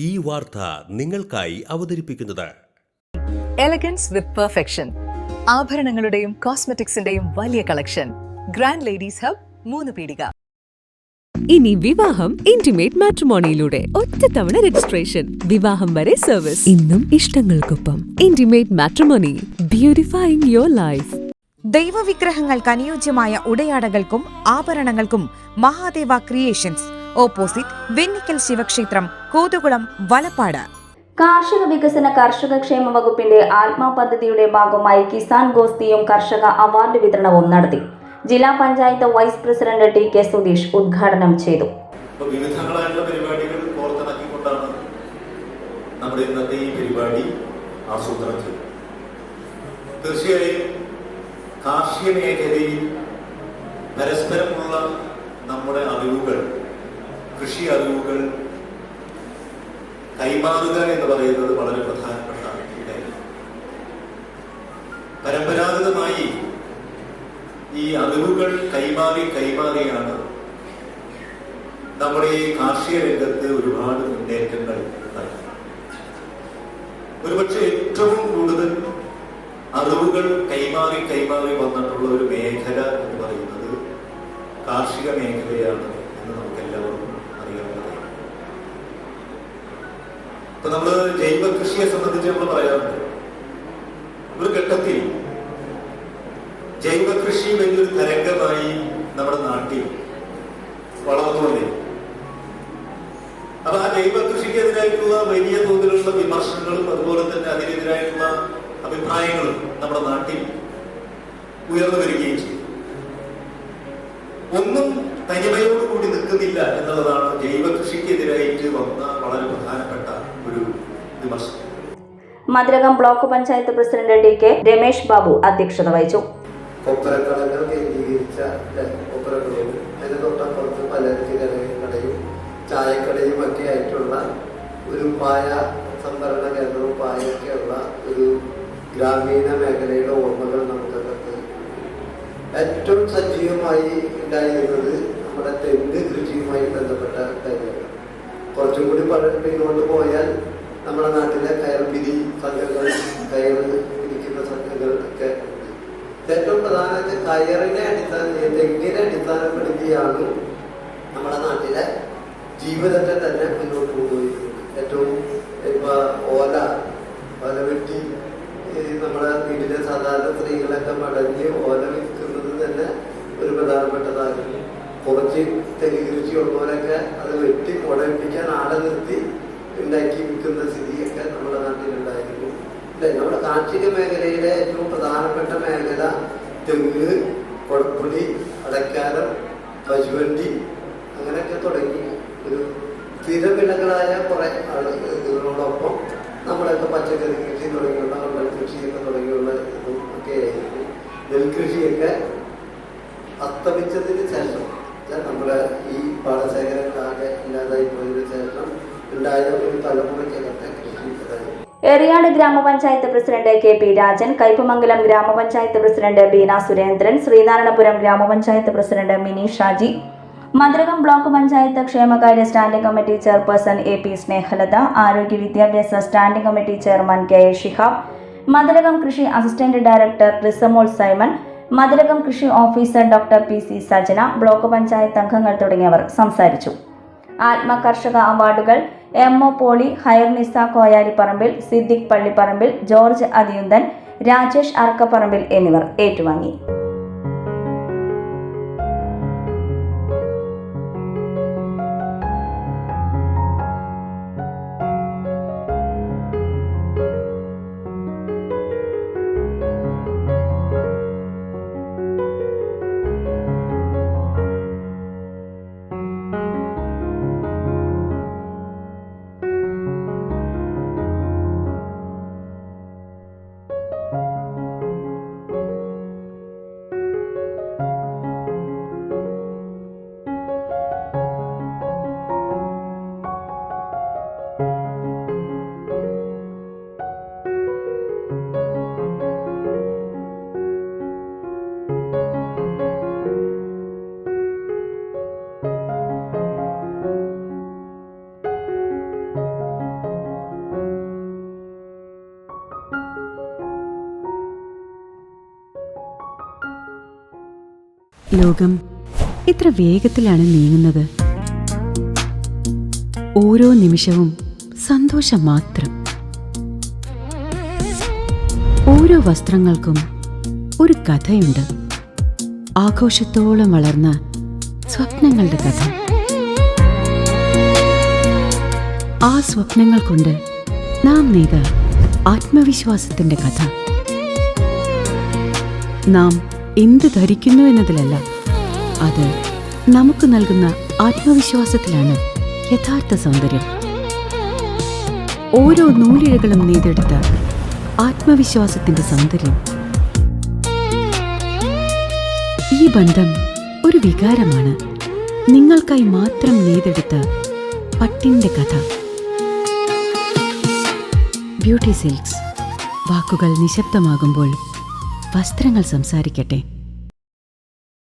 ഈ വാർത്ത നിങ്ങൾക്കായി അവതരിപ്പിക്കുന്നത് എലഗൻസ് വിത്ത് പെർഫെക്ഷൻ. ആഭരണങ്ങളുടെയും കോസ്മെറ്റിക്സിന്റെയും വലിയ കളക്ഷൻ. ഗ്രാൻഡ് ലേഡീസ് ഹബ്, 3 പീടിക. ഇനി വിവാഹം ഇന്റിമേറ്റ് മാട്രിമോണിയിലൂടെ ഒറ്റത്തവണ രജിസ്ട്രേഷൻ, വിവാഹം വരെ സർവീസ്. ഇന്നും ഇഷ്ടങ്ങൾക്കൊപ്പം ഇന്റിമേറ്റ് മാട്രിമോണി, ബ്യൂട്ടിഫൈയിങ് യുവർ ലൈഫ്. ദൈവവിഗ്രഹങ്ങൾക്ക് അനുയോജ്യമായ ഉടയാടകൾക്കും ആഭരണങ്ങൾക്കും മഹാദേവ ക്രിയേഷൻസ്, ഓപ്പോസിറ്റ് വെണ്ണിക്കൽ ശിവക്ഷേത്രം, കോതുകുളം, വലപ്പാട്. കാർഷിക വികസന കർഷക ക്ഷേമ വകുപ്പിന്റെ ആത്മാ പദ്ധതിയുടെ ഭാഗമായി കിസാൻ ഗോസ്തിയും കർഷക അവാർഡ് വിതരണവും നടത്തി. ജില്ലാ panchayat vice president T K Sudheesh ഉദ്ഘാടനം ചെയ്തു. വിവിധങ്ങളായിട്ടുള്ള പരിപാടികൾ കോർത്തിണക്കിക്കൊണ്ടാണ് നമ്മുടെ ഇന്നത്തെ ഈ പരിപാടി ആസൂത്രണം ചെയ്തത്. തീർച്ചയായും കാർഷിക മേഖലയിൽ പരസ്പരമുള്ള നമ്മുടെ അറിവുകൾ, കൃഷി അറിവുകൾ കൈമാറുക എന്ന് പറയുന്നത് വളരെ പ്രധാനപ്പെട്ട ഇടയാണ്. പരമ്പരാഗതമായി ഈ അറിവുകൾ കൈമാറിയാണ് നമ്മുടെ ഈ കാർഷിക രംഗത്ത് ഒരുപാട് മുന്നേറ്റങ്ങൾ ഉണ്ടായി. ഒരുപക്ഷെ ഏറ്റവും കൂടുതൽ അറിവുകൾ കൈമാറി വന്നിട്ടുള്ള ഒരു മേഖല എന്ന് പറയുന്നത് കാർഷിക മേഖലയാണ് എന്ന് നമുക്ക് എല്ലാവർക്കും അറിയാവുന്നതാണ്. ഇപ്പൊ നമ്മള് ജൈവ കൃഷിയെ സംബന്ധിച്ച് നമ്മൾ പറയാറുണ്ട്. ഒരു ഘട്ടത്തിൽ ജൈവ കൃഷി വലിയൊരു തരംഗമായി നമ്മുടെ നാട്ടിൽ വളർന്നുകൊണ്ടേ. അപ്പൊ ആ ജൈവ കൃഷിക്കെതിരായിട്ടുള്ള വലിയ തോതിലുള്ള വിമർശനങ്ങളും അതുപോലെ തന്നെ അതിനെതിരായിട്ടുള്ള അഭിപ്രായങ്ങളും നമ്മുടെ നാട്ടിൽ ഉയർന്നു വരികയും ചെയ്തു. ഒന്നും തനിമയോടുകൂടി നിൽക്കുന്നില്ല എന്നുള്ളതാണ് ജൈവ കൃഷിക്കെതിരായിട്ട് വന്ന വളരെ പ്രധാനപ്പെട്ട ഒരു വിമർശനം. Mathilakam block panchayat president T K Ramesh Babu അധ്യക്ഷത വഹിച്ചു. കൊപ്പരക്കടകൾ കേന്ദ്രീകരിച്ച കൊപ്പരക്കടയും അതിന് തൊട്ടപ്പുറത്ത് പലചരക്ക് കടയും ചായക്കടയും ഒക്കെ ആയിട്ടുള്ള ഒരു പായ സംഭരണ കേന്ദ്രവും പായൊക്കെയുള്ള ഒരു ഗ്രാമീണ മേഖലയുടെ ഓർമ്മകൾ നമുക്കകത്ത് ഏറ്റവും സജീവമായി ഉണ്ടായിരുന്നത് നമ്മുടെ തെങ്ങ് കൃഷിയുമായി ബന്ധപ്പെട്ട കാര്യമാണ്. കുറച്ചും കൂടി പിന്നോട്ട് പോയാൽ നമ്മുടെ നാട്ടിലെ കയർപിരി സംഘങ്ങൾ, കയർ പിരിക്കുന്ന സംഘങ്ങൾ ഒക്കെ ഉണ്ട്. ഏറ്റവും പ്രധാനമായിട്ട് തെങ്ങിനെ അടിസ്ഥാനപ്പെടുത്തിയാണ് നമ്മുടെ നാട്ടിലെ ജീവിതത്തെ തന്നെ മുന്നോട്ട് കൊണ്ടുപോയിരിക്കുന്നത്. ഏറ്റവും ഓല വെട്ടി നമ്മുടെ വീട്ടിലെ സാധാരണ സ്ത്രീകളൊക്കെ മടങ്ങി ഓല വിൽക്കുന്നത് തന്നെ ഒരു പ്രധാനപ്പെട്ടതായിരുന്നു. കുറച്ച് തെങ്ങ് കൃഷി ഉള്ളവരൊക്കെ അത് വെട്ടി മുടപ്പിക്കാൻ ആളെ നിർത്തി ഉണ്ടാക്കി വിൽക്കുന്ന സ്ഥിതിയൊക്കെ നമ്മുടെ നാട്ടിലുണ്ടായിരുന്നു. നമ്മുടെ കാർഷിക മേഖലയിലെ ഏറ്റവും പ്രധാനപ്പെട്ട മേഖല തെങ്ങ്, കൊടപ്പുളി, അടക്കാരം, കശുവണ്ടി അങ്ങനെയൊക്കെ തുടങ്ങി ഒരു സ്ഥിരവിളകളായ കുറെ ആളുകളോടൊപ്പം നമ്മളൊക്കെ പച്ചക്കറി കൃഷി തുടങ്ങിയുള്ള മണ്ഡൽ കൃഷിയൊക്കെ തുടങ്ങിയുള്ള ഇതും ഒക്കെ ആയിരുന്നു. നെൽകൃഷിയൊക്കെ അസ്തമിച്ചതിന് ശേഷം നമ്മുടെ ഈ പാടശേഖരങ്ങളാകെ ഇല്ലാതായി പോയതിനു ശേഷം ഉണ്ടായ ഒരു തലമുറയ്ക്കകത്തെ കൃഷി ഇതായിരുന്നു. Eriyad grama panchayat president K P Rajan, Kaipamangalam grama panchayat president Beena Surendran, Sreenarayanapuram grama panchayat president Mini Shaji, Mathilakam block panchayat ക്ഷേമകാര്യ standing committee chairperson A P Snehalatha, ആരോഗ്യ വിദ്യാഭ്യാസ standing committee chairman K A Shihab, Mathilakam കൃഷി assistant director Risamol Simon, Mathilakam കൃഷി officer doctor P C Sajana, block panchayat അംഗങ്ങൾ തുടങ്ങിയവർ സംസാരിച്ചു. ആത്മകർഷക അവാർഡുകൾ M O Poly, Hairunnisa Koyalipparambil, Siddique Pallipparambil, George Athiyunthan, Rajesh Arakkaparambil എന്നിവർ ഏറ്റുവാങ്ങി. ലോകം ഇത്ര വേഗത്തിലാണ് നീങ്ങുന്നത്. ഓരോ നിമിഷവും സന്തോഷം മാത്രം. ഓരോ വസ്ത്രങ്ങൾക്കും ഒരു കഥയുണ്ട്. ആഘോഷത്തോളം വളർന്ന സ്വപ്നങ്ങളുടെ കഥ. ആ സ്വപ്നങ്ങൾ കൊണ്ട് നാം നെയ്ത ആത്മവിശ്വാസത്തിന്റെ കഥ. നാം എന്ത് ധരിക്കുന്നു എന്നതിലല്ല, അത് നമുക്ക് നൽകുന്ന ആത്മവിശ്വാസത്തിലാണ് യഥാർത്ഥ സൗന്ദര്യം. ഓരോ നൂലിഴകളും നെയ്തെടുത്ത ആത്മവിശ്വാസത്തിന്റെ സൗന്ദര്യം. ഈ ബന്ധം ഒരു വികാരമാണ്. നിങ്ങൾക്കായി മാത്രം നെയ്തെടുത്ത പട്ടിന്റെ കഥ. Beauty silks. വാക്കുകൾ നിശബ്ദമാകുമ്പോൾ വസ്ത്രങ്ങൾ സംസാരിക്കട്ടെ.